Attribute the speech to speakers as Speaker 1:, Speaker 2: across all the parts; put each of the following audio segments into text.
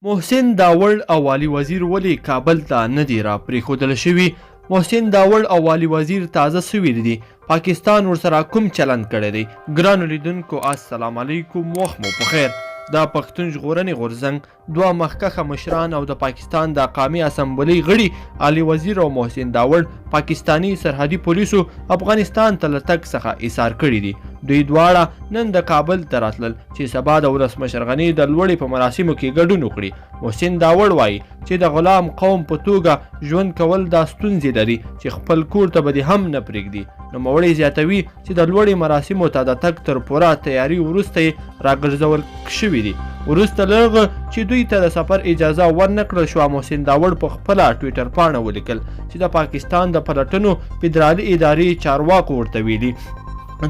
Speaker 1: محسن داوړ او والي وزیر ولې کابل ته نه دي را پرېښودل شوي؟ محسن داوړ او والي وزیر تازه سوي دي. پاکستان ورسره کوم چلند کړی دی؟ ګرانو لیدونکو السلام علیکم، وخت مو پخیر. د پښتون ژغورنې غورځنګ دوه مخکښه مشران او د پاکستان د قامي اسمبلۍ غړي علي وزیر او محسن داوړ پاکستانی سرحدي پولیسو افغانستان ته له تګ څخه ایثار کړي دي. دوی دواړه نن د کابل ته راتلل چې سبا د ولسمشر غني د لوړې په مراسمو کې ګډون وکړي. محسن داوړ وایي چې د غلام قوم په توګه ژوند کول دا ستونزې لري چې خپل کور ته به دې هم نه پرېږدي. نوموړی زیاتوي چې د لوړې مراسمو ته د تګ تر پوره تیاري وروسته یې راګرځول شوي دي. وروسته لږ چې دوی ته د سفر اجازه ورنه کړل شوه، محسن داوړ په خپله ټویټر پاڼه ولیکل چې د پاکستان د پلټنو فدرالي ادارې چارواکو ورته ویلي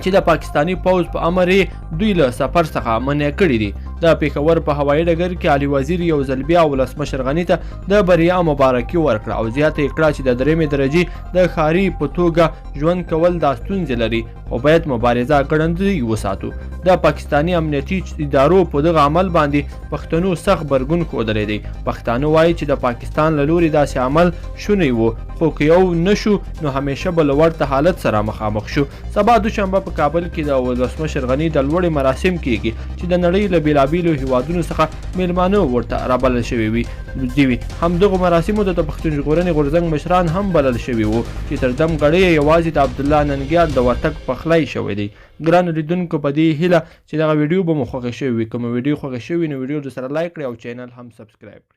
Speaker 1: چې د پاکستانی پوځ په امر دوی له سفر څخه منع کړي دي. د پېښور په هوایي ډګر کې علي وزیر یو ځل بیا ولسمشر غني ته د بریا مبارکي ورکړه او زیاته یې کړه چې د درېیمې درجې د ښاري په توګه ژوند کول دا ستونزې لري او باید مبارزه ګړندۍ وساتو. د پاکستانی امنیتي ادارو په دغه عمل باندې پښتنو سخت غبرګون ښودلی دی. پښتانه وایي چې د پاکستان له لوري داسې عمل شونی و، خو که یو نشو نو همیشه به له ورته حالت سره مخامخ شو. سبا دوشنبه په کابل کې د ولسمشر غني د لوړې مراسم کیږي چې د نړۍ له بېلابېلو هیوادونو څخه میلمانه ورته رابلل شوي وي. همدغو مراسمو ته د پښتون ژغورنې غورځنګ مشران هم بلل شوي وو چې تر دم غړی یوازې د عبدالله ننګیال د ورتګ پخلی شوی دی. ګرانو لیدونکو په دې هیله چې دغه ویډیو به مو خوښه شوې وي. که مو ویډیو خوښه شوې نو ویډیو درسره لایک کړئ او چینل هم سبسکرایب کړئ.